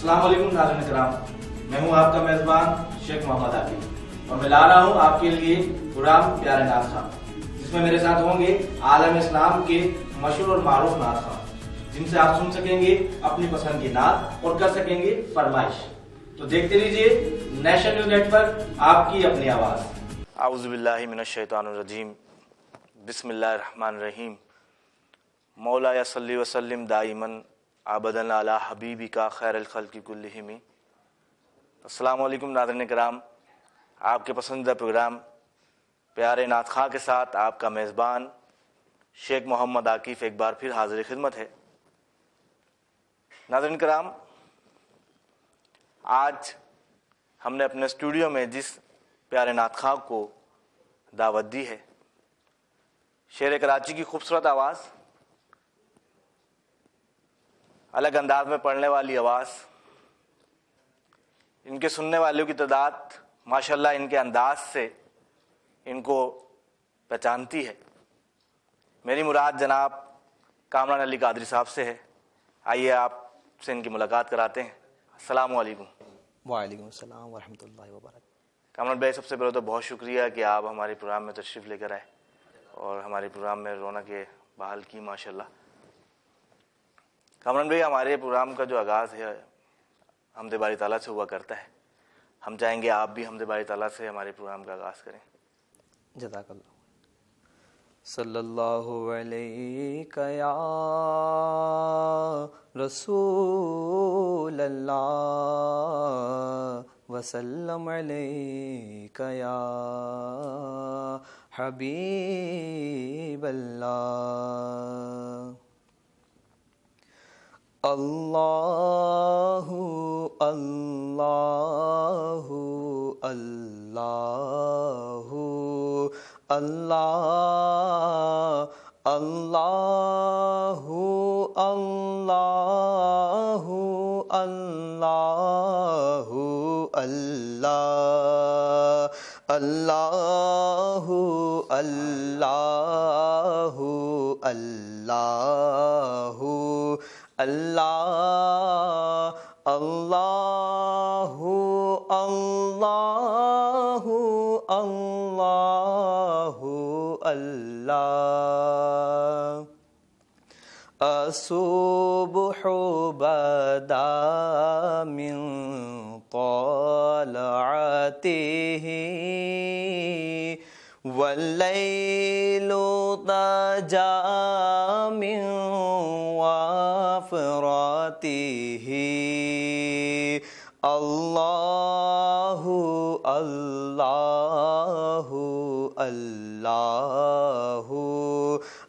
السلام علیکم ناظرین کرام، میں ہوں آپ کا میزبان شیخ محمد عاقب اور میں لا رہا ہوں آپ کے لیے پروگرام پیارے نعت خواں، جس میں میرے ساتھ ہوں گے عالم اسلام کے مشہور اور معروف نعت خواں، جن سے آپ سن سکیں گے اپنی پسند کی نعت اور کر سکیں گے فرمائش۔ تو دیکھتے رہیے نیشنل نیوز نیٹ ورک، آپ کی اپنی آواز۔ اعوذ باللہ من الشیطان الرجیم، بسم اللہ الرحمن الرحیم۔ مولا صلی وسلم دائماً ابداً علی حبیبک خیر الخلق کلہم۔ السلام علیکم ناظرین کرام، آپ کے پسندیدہ پروگرام پیارے نعت خواں کے ساتھ آپ کا میزبان شیخ محمد عاقب ایک بار پھر حاضر خدمت ہے۔ ناظرین کرام، آج ہم نے اپنے اسٹوڈیو میں جس پیارے نعت خواں کو دعوت دی ہے، شیر کراچی کی خوبصورت آواز، الگ انداز میں پڑھنے والی آواز، ان کے سننے والوں کی تعداد ماشاءاللہ ان کے انداز سے ان کو پہچانتی ہے۔ میری مراد جناب کامران علی قادری صاحب سے ہے۔ آئیے آپ سے ان کی ملاقات کراتے ہیں۔ السلام علیکم۔ وعلیکم السلام ورحمۃ اللہ وبرکاتہ۔ کامران بھائی، سب سے پہلے تو بہت شکریہ کہ آپ ہمارے پروگرام میں تشریف لے کر آئے اور ہمارے پروگرام میں رونق بحال کی ماشاءاللہ۔ کامران بھائی، ہمارے پروگرام کا جو آغاز ہے حمد باری تعالیٰ سے ہوا کرتا ہے، ہم چاہیں گے آپ بھی حمد باری تعالیٰ سے ہمارے پروگرام کا آغاز کریں۔ جزاک اللہ۔ صلی اللہ علیہ یا رسول اللہ وسلم علیک یا حبیب اللہ۔ اللہ اللہ اللہ اللہ اللہ اللہ اللہ اللہ اللہ اللہ اللہ اللہ اللہ اللہ اللہ اللہ۔ الصبح بدا من طلعته والليل ضجا من وفراته اللہ اللہ اللہ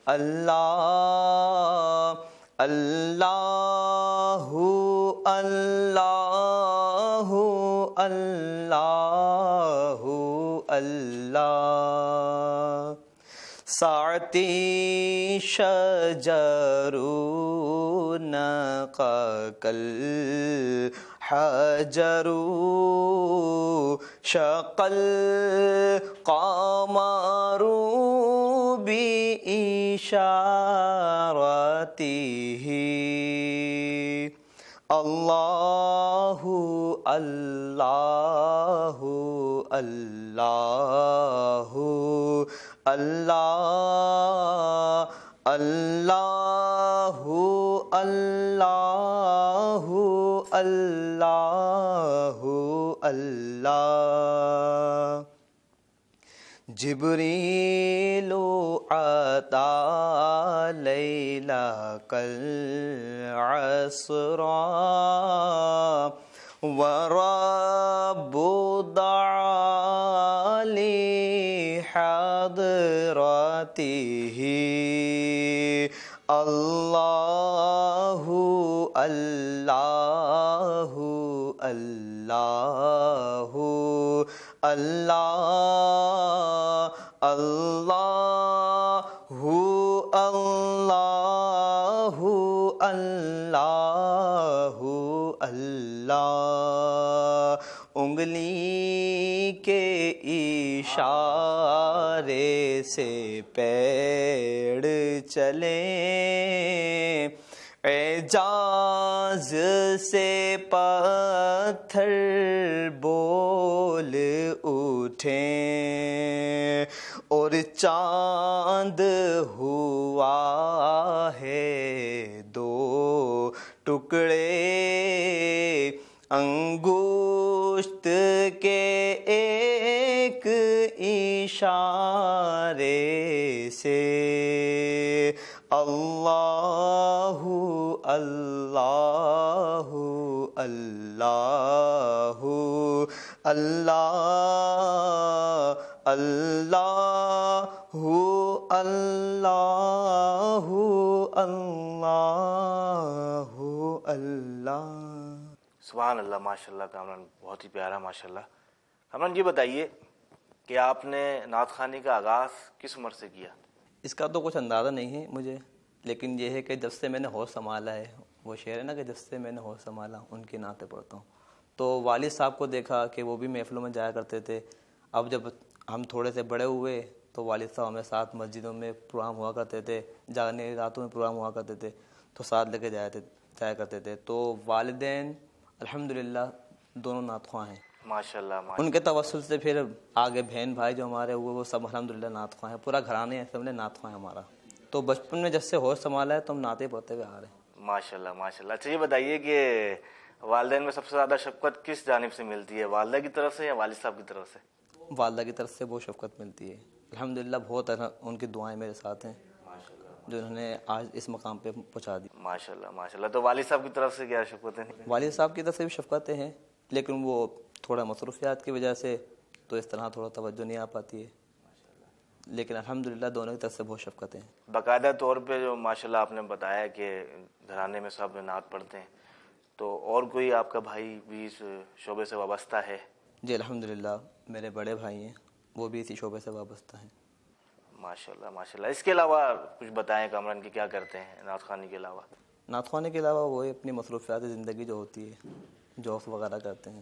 اللہ اللہ اللہ اللہ اللہ۔ ساعتی شجرون کل حجروا شق القمر بإشارته اللہ اللہ اللہ اللہ اللہ اللہ اللہ اللہ۔ جبریل عطا لیلہ کالعصرا ورب دعا لحضرته اللہ اللہ اللہ اللہ اللہ اللہ اللہ اللہ۔ انگلی کے اشارے سے پیڑ چلے، اعجاز سے پتھر بول اٹھیں اور چاند ہوا ہے دو ٹکڑے انگشت کے ایک اشارے سے اللہ اللہ اللہ اللہ اللہ اللہ اللہ اللہ۔ سبحان اللہ، ماشاء اللہ کامران، بہت ہی پیارا ماشاء اللہ۔ کامران یہ بتائیے کہ آپ نے نعت خوانی کا آغاز کس عمر سے کیا؟ اس کا تو کچھ اندازہ نہیں ہے مجھے، لیکن یہ ہے کہ جب سے میں نے ہوش سنبھالا ہے، وہ شعر ہے نا کہ جب سے میں نے ہوش سنبھالا ان کی نعتیں پڑھتا ہوں۔ تو والد صاحب کو دیکھا کہ وہ بھی محفلوں میں جایا کرتے تھے۔ اب جب ہم تھوڑے سے بڑے ہوئے تو والد صاحب ہمیں ساتھ مسجدوں میں پروگرام ہوا کرتے تھے، جاگنے راتوں میں پروگرام ہوا کرتے تھے تو ساتھ لے کے جایا کرتے تھے۔ تو والدین الحمدللہ دونوں نعت خواں ہیں ماشاء اللہ۔ ان کے توسل سے پھر آگے بہن بھائی جو ہمارے ہوئے وہ سب الحمدللہ نعت خواں ہیں، پورا گھرانے ہے سب نے نعت خواں ہے ہمارا۔ تو بچپن میں جب سے ہوش سنبھالا ہے تو ہم نعتیں پڑھتے ہوئے آ رہے ہیں۔ ماشاء اللہ ماشاء اللہ۔ اچھا یہ بتائیے کہ والدین میں سب سے زیادہ شفقت کس جانب سے ملتی ہے، والدہ کی طرف سے یا والد صاحب کی طرف سے؟ والدہ کی طرف سے بہت شفقت ملتی ہے الحمدللہ، بہت ان کی دعائیں میرے ساتھ ہیں جو انہوں نے آج اس مقام پہ پہنچا دی۔ ماشاء اللہ ماشاء اللہ۔ تو والد صاحب کی طرف سے کیا شفقت ہے؟ والد صاحب کی طرف سے بھی شفقتیں ہیں، لیکن وہ تھوڑا مصروفیات کی وجہ سے تو اس طرح تھوڑا توجہ نہیں آ پاتی ہے، لیکن الحمدللہ دونوں کی طرف سے بہت شفقتیں ہیں۔ باقاعدہ طور پہ جو ماشاء اللہ آپ نے بتایا کہ گھرانے میں سب نعت پڑھتے ہیں، تو اور کوئی آپ کا بھائی بھی اس شعبے سے وابستہ ہے؟ جی الحمدللہ میرے بڑے بھائی ہیں، وہ بھی اسی شعبے سے وابستہ ہیں۔ ماشاء اللہ ماشاء اللہ۔ اس کے علاوہ کچھ بتائیں کامران کہ کیا کرتے ہیں نعت خوانی کے علاوہ؟ نعت خوانی کے علاوہ وہ اپنی مصروفیات زندگی جو ہوتی ہے، جابس وغیرہ کرتے ہیں۔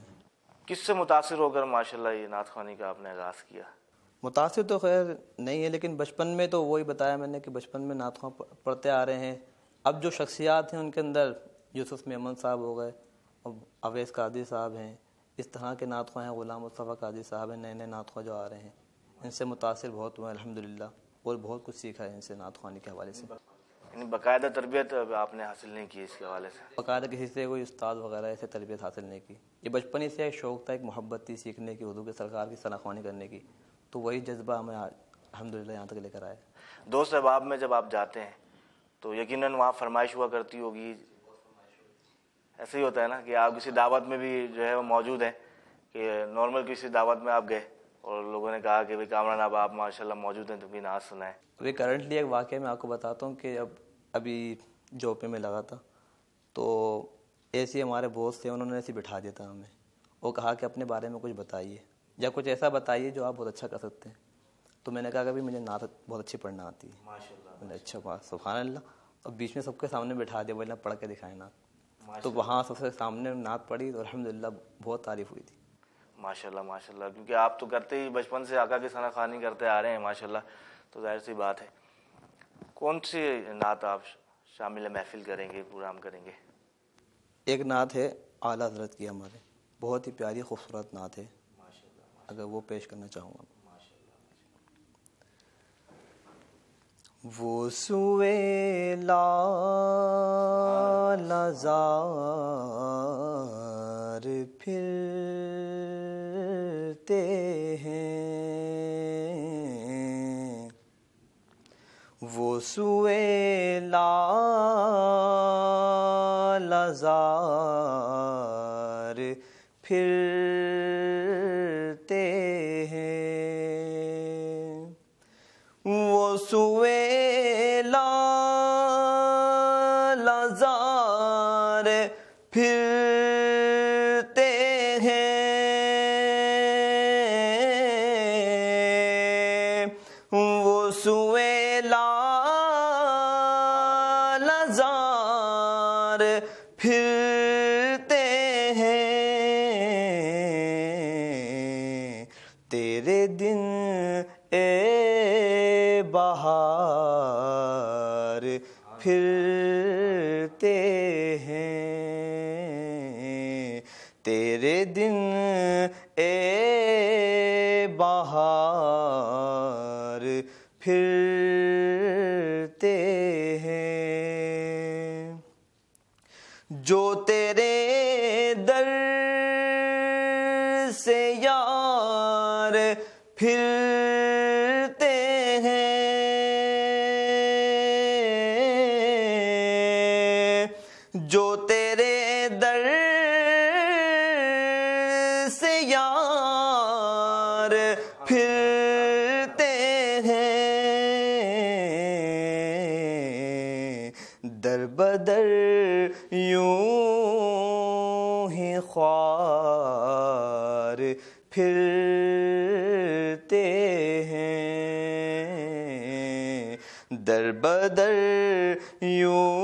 کس سے متاثر ہو کر ماشاء اللہ یہ نعت خوانی کا آپ نے آغاز کیا؟ متاثر تو خیر نہیں ہے، لیکن بچپن میں تو وہی بتایا میں نے کہ بچپن میں نعت خواں پڑھتے آ رہے ہیں۔ اب جو شخصیات ہیں ان کے اندر یوسف میمن صاحب ہو گئے، اویس قادری صاحب ہیں، اس طرح کے نعت خواں ہیں، غلام مصطفیٰ قادری صاحب ہیں، نئے نئے نعت خواں جو آ رہے ہیں، ان سے متاثر بہت ہوئے الحمدللہ، اور بہت کچھ سیکھا ہے ان سے نعت خوانی کے حوالے سے۔ یعنی باقاعدہ تربیت آپ نے حاصل نہیں کی اس کے حوالے سے؟ باقاعدہ کسی سے کوئی استاد وغیرہ ایسے تربیت حاصل نہیں کی، یہ بچپن ہی سے ایک شوق تھا، ایک محبت تھی سیکھنے کی، اردو کے سرکار کی ثنا خوانی کرنے کی، تو وہی جذبہ ہمیں الحمدللہ یہاں تک لے کر آیا۔ دوست احباب میں جب آپ جاتے ہیں تو یقیناً وہاں فرمائش ہوا کرتی ہوگی، ایسے ہی ہوتا ہے نا کہ آپ کسی دعوت میں بھی جو ہے وہ موجود ہیں، کہ نارمل کسی دعوت میں آپ گئے اور لوگوں نے کہا کہ بھائی کامران آپ ماشاءاللہ موجود ہیں تو بھی نعت سنائیں؟ ابھی کرنٹلی ایک واقعہ میں آپ کو بتاتا ہوں کہ ابھی جاب پہ میں لگا تھا، تو ایسے ہمارے باس تھے، انہوں نے ایسے بٹھا دیا تھا ہمیں، وہ کہا کہ اپنے بارے میں کچھ بتائیے یا کچھ ایسا بتائیے جو آپ بہت اچھا کر سکتے ہیں۔ تو میں نے کہا کہ بھی مجھے نعت بہت اچھی پڑھنا آتی ہے۔ میں نے اچھا بات، سبحان اللہ، اور بیچ میں سب کے سامنے بٹھا دیا، بولنا پڑھ کے دکھائیں نعت۔ تو وہاں سب سے سامنے نعت پڑھی تو الحمدللہ بہت تعریف ہوئی تھی۔ ماشاء اللہ ماشاء اللہ، کیونکہ آپ تو کرتے ہی بچپن سے آقا کی ثنا خوانی کرتے آ رہے ہیں ماشاء اللہ، تو ظاہر سی بات ہے۔ کون سی نعت آپ شامل محفل کریں گے، پروگرام کریں گے؟ ایک نعت ہے اعلیٰ حضرت کی، ہمارے بہت ہی پیاری خوبصورت نعت ہے، اگر وہ پیش کرنا چاہوں گا۔ وہ سوئے لالہزار پھرتے ہیں، وہ سوئے لالہزار پھرتے ہیں، وہ سوئے لالہزار پھرتے ہیں، وہ سوئے لالہزار پھرتے ہیں، تیرے دن اے بہار پھرتے پھرتے ہیں، جو تیرے در سے یار پھرتے ہیں، جو تیرے در سے یار پھرتے ہیں، در بدر یوں ہی خوار پھرتے ہیں، در بدر یوں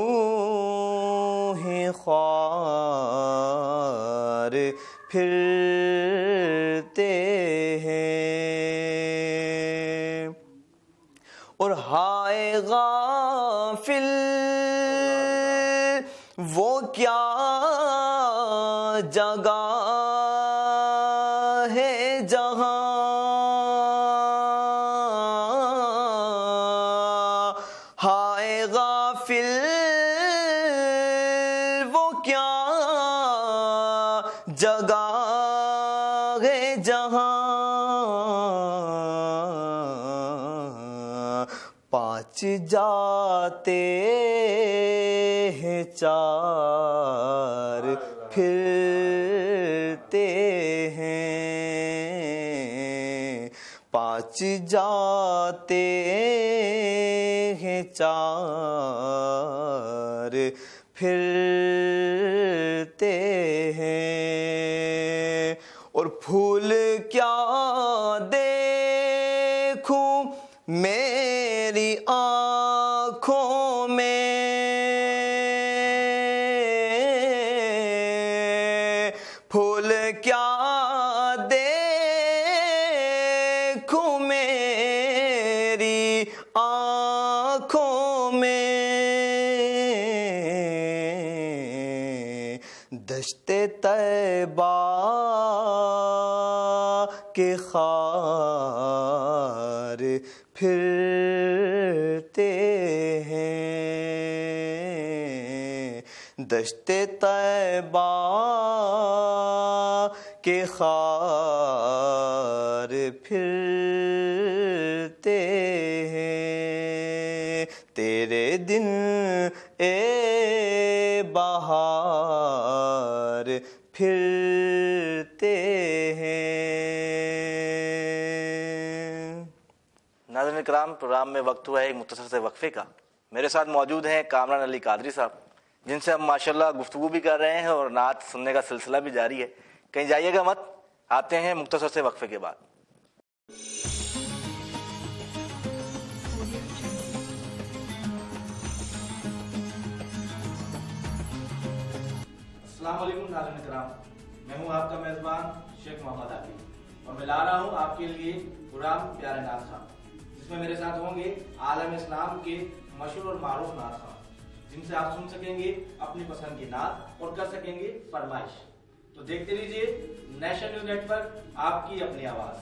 ہی خوار پھرتے ہیں، اور ہائے غافل وہ کیا جگہ ہے جہاں ہائے غافل وہ کیا جگہ ہے جہاں پانچ جاتے ہیں چار پھرتے ہیں، پانچ جاتے ہیں چار پھرتے ہیں، اور پھول کیا دیکھوں میری آنکھوں میں، پھول کیا دیکھوں میری آنکھوں میں، دشت طیبہ کے خار پھرتے ہیں، دشت طیبہ کے خار پھرتے ہیں، تیرے دن اے بہار پھرتے ہیں۔ ناظرین کرام، پروگرام میں وقت ہوا ہے ایک مختصر سے وقفے کا۔ میرے ساتھ موجود ہیں کامران علی قادری صاحب، جن سے ہم ماشاءاللہ گفتگو بھی کر رہے ہیں اور نعت سننے کا سلسلہ بھی جاری ہے۔ کہیں جائیے گا مت، آتے ہیں مختصر سے وقفے کے بعد۔ السلام علیکم ناظرین کرام، میں ہوں آپ کا میزبان شیخ محمد عاقب، اور میں لا رہا ہوں آپ کے لیے پروگرام پیارے ناز خواں، جس میں میرے ساتھ ہوں گے عالم اسلام کے مشہور اور معروف ناز خواں، جن سے آپ سن سکیں گے اپنی پسند کی نعت اور کر سکیں گے فرمائش۔ تو دیکھتے رہیے نیشنل نیوز نیٹ ورک، آپ کی اپنی آواز۔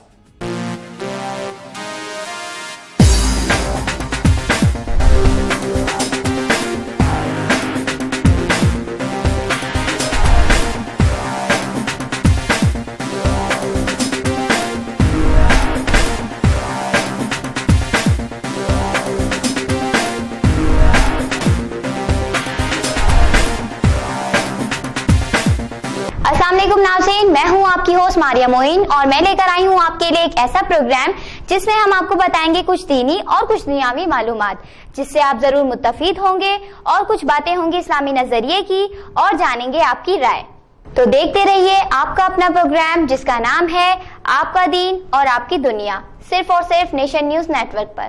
السلام علیکم ناظرین، میں ہوں آپ کی ہوسٹ ماریہ معین، اور میں لے کر آئی ہوں آپ کے لیے ایک ایسا پروگرام جس میں ہم آپ کو بتائیں گے کچھ دینی اور کچھ دنیاوی معلومات، جس سے آپ ضرور مستفید ہوں گے، اور کچھ باتیں ہوں گی اسلامی نظریے کی، اور جانیں گے آپ کی رائے۔ تو دیکھتے رہیے آپ کا اپنا پروگرام جس کا نام ہے آپ کا دین اور آپ کی دنیا، صرف اور صرف نیشن نیوز نیٹ ورک پر۔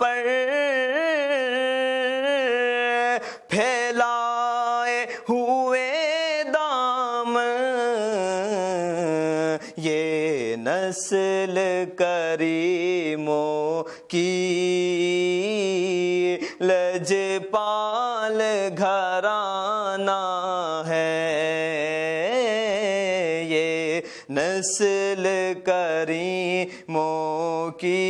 پر پھیلائے ہوئے دامن، یہ نسل کریموں کی لجپال گھرانہ ہے، یہ نسل کریموں کی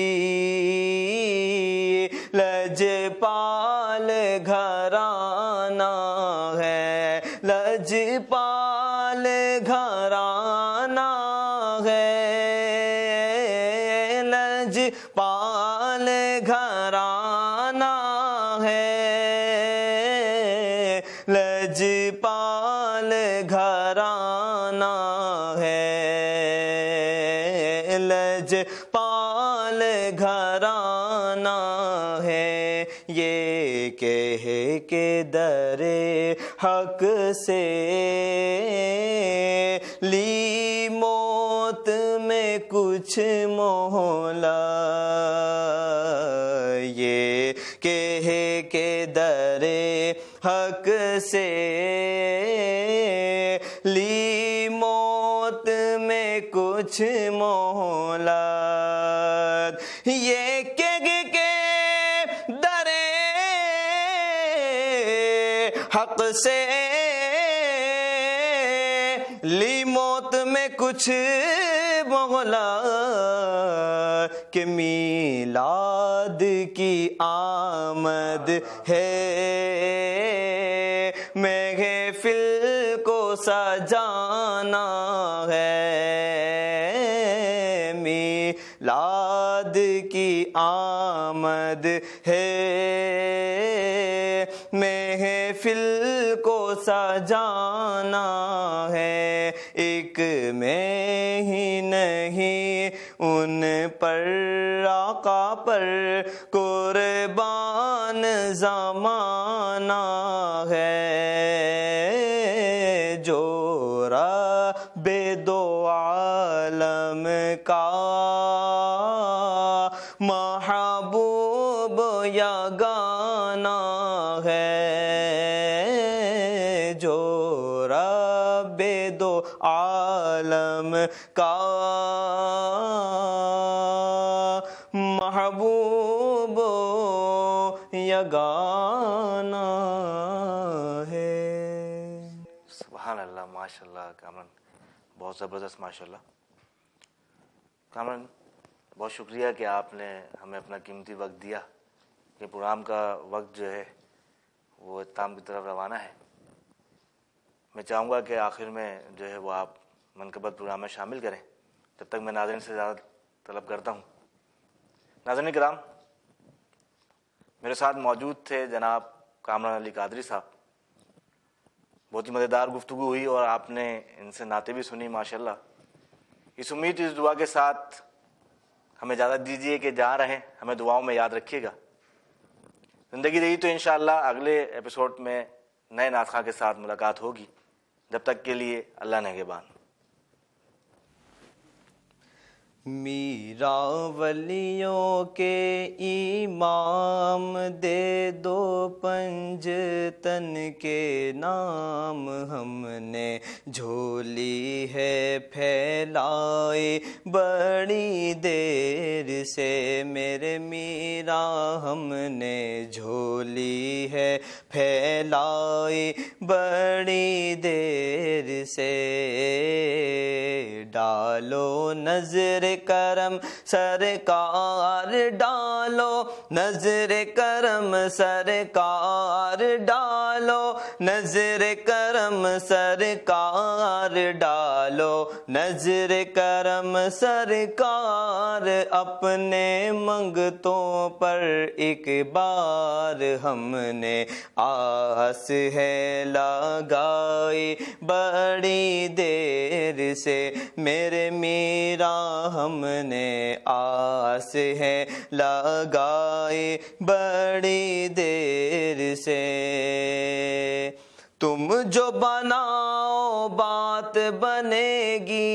لجپال گھرانہ ہے، لجپال گھرانہ ہے، لجپال گھرانہ ہے، لجپال گھرانہ ہے، لجپال گھرانہ ہے، یہ کہہ کے در حق سے لی موت میں کچھ مولا، یہ کہہ کے در حق سے لی موت میں کچھ مہلت، یہ کہہ کے در حق سے لی موت میں کچھ مہلت، کہ میلاد کی آمد ہے، محفل کو سجانا ہے، میلاد کی آمد ہے، محفل کو سجانا ہے، ایک میں ہی نہیں ان پر آقا پر قربان زمانہ ہے، جو رب دو عالم کا محبوب یگانہ ہے، جو رب دو عالم کا محبوب یگانہ ہے۔ سبحان اللہ، ماشاء اللہ کامران، بہت زبردست ماشاء اللہ۔ کامران بہت شکریہ کہ آپ نے ہمیں اپنا قیمتی وقت دیا، کہ پروگرام کا وقت جو ہے وہ اختتام کی طرف روانہ ہے۔ میں چاہوں گا کہ آخر میں جو ہے وہ آپ منقبت پروگرام میں شامل کریں، جب تک میں ناظرین سے زیادہ طلب کرتا ہوں۔ ناظرین کرام، میرے ساتھ موجود تھے جناب کامران علی قادری صاحب، بہت ہی مزیدار گفتگو ہوئی اور آپ نے ان سے نعتیں بھی سنی ماشاءاللہ۔ اس امید اس دعا کے ساتھ ہمیں اجازت دیجیے کہ جہاں رہیں ہمیں دعاؤں میں یاد رکھیے گا۔ زندگی رہی تو انشاءاللہ اگلے ایپیسوڈ میں نئے نعت خواں کے ساتھ ملاقات ہوگی، جب تک کے لیے اللہ نگہبان۔ میرا ولیوں کے امام دے دو پنجتن کے نام، ہم نے جھولی ہے پھیلائی بڑی دیر سے، میرے میرا ہم نے جھولی ہے پھیلائی بڑی دیر سے، ڈالو نظر کرم سرکار ڈالو، نظر کرم سرکار ڈالو، نظر کرم سرکار ڈالو، نظر کرم سرکار، اپنے منگتوں پر ایک بار ہم نے آس ہے لگائی بڑی دیر سے، میرے میرا ہم نے آس ہے لگائی بڑی دیر سے، تم جو بناؤ بات بنے گی،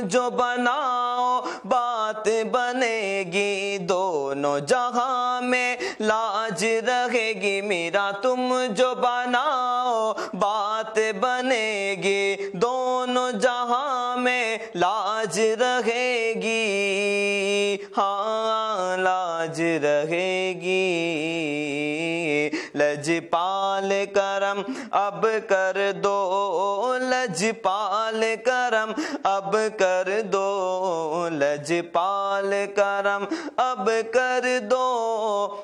جو بناؤ بات بنے گی، دونوں جہاں میں لاج رہے گی، میرا تم جو بناؤ بات بنے گی، دونوں جہاں میں لاج رہے گی، ہاں لاج رہے گی۔ لجپال کرم اب کر دو، لجپال کرم اب کر دو، لجپال کرم اب کر دو،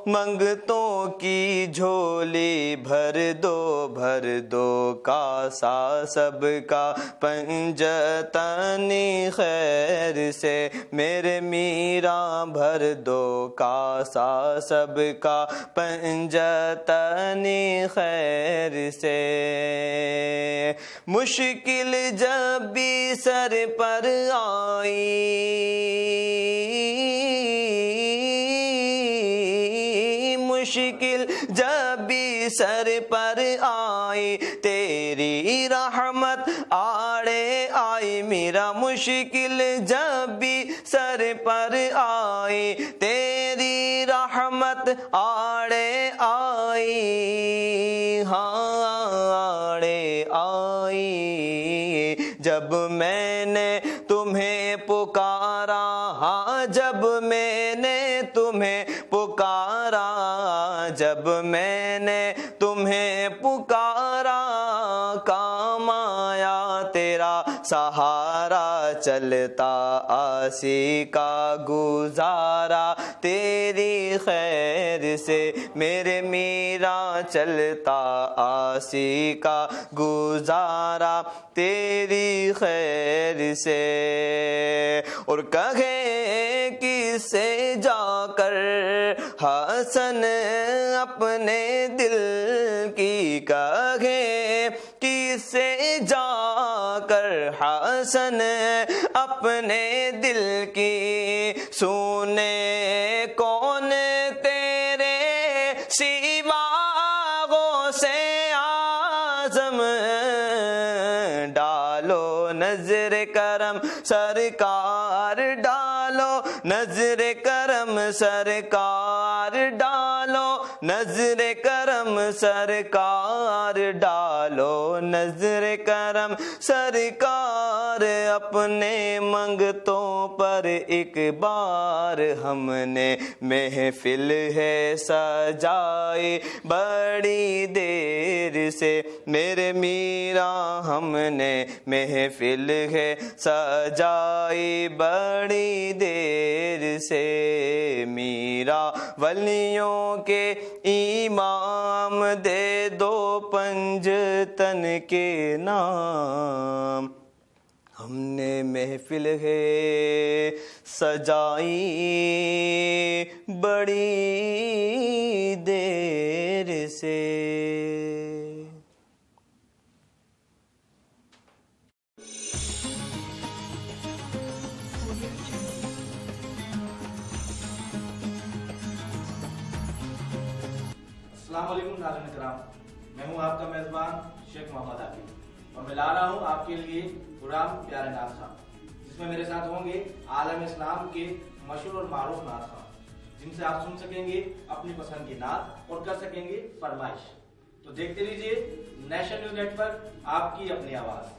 منگتوں کی جھولی بھر دو، بھر دو کاسا سب کا پنجتنی خیر سے، میرے میرا بھر دو کاسا سب کا پنجتنی خیر سے۔ مشکل جب بھی سر پر آئی، مشکل جب بھی سر پر آئی، تیری رحمت آڑے آئی، میرا مشکل جب بھی سر پر آئی، تیری رحمت آڑے آئی، ہاں آڑے آئی۔ جب میں نے تمہیں پکارا، ہاں جب میں نے تمہیں پکارا، جب میں نے تمہیں پکارا، کام آیا تیرا سہارا، چلتا آسی کا گزارا تیری خیر سے، میرے میرا چلتا آسی کا گزارا تیری خیر سے۔ اور کہے کس سے جا کر حسن اپنے دل کی، کہے کس سے جا کر حسن اپنے دل کی، سونے کون تیرے سوا غوث اعظم، ڈالو نظر کرم سرکار، ڈالو نظر کرم سرکار، ڈالو نظر کرم سرکار، ڈالو نظر کرم سرکار، اپنے منگتوں پر ایک بار ہم نے محفل ہے سجائی بڑی دیر سے، میرے میرا ہم نے محفل ہے سجائی بڑی دیر سے، میرا ولیوں کے امام دے دو پنجتن کے نام، ہم نے محفل ہے سجائی بڑی دیر سے۔ السلام علیکم ناظرین کرام، میں ہوں آپ کا میزبان شیخ محمد عاقب، اور میں لا رہا ہوں آپ کے لیے پروگرام پیارے نعت خواں، جس میں میرے ساتھ ہوں گے عالم اسلام کے مشہور اور معروف نعت خواں، جن سے آپ سن سکیں گے اپنی پسند کی نعت اور کر سکیں گے فرمائش۔ تو دیکھتے رہیے نیشنل نیوز نیٹ ورک، آپ کی اپنی آواز۔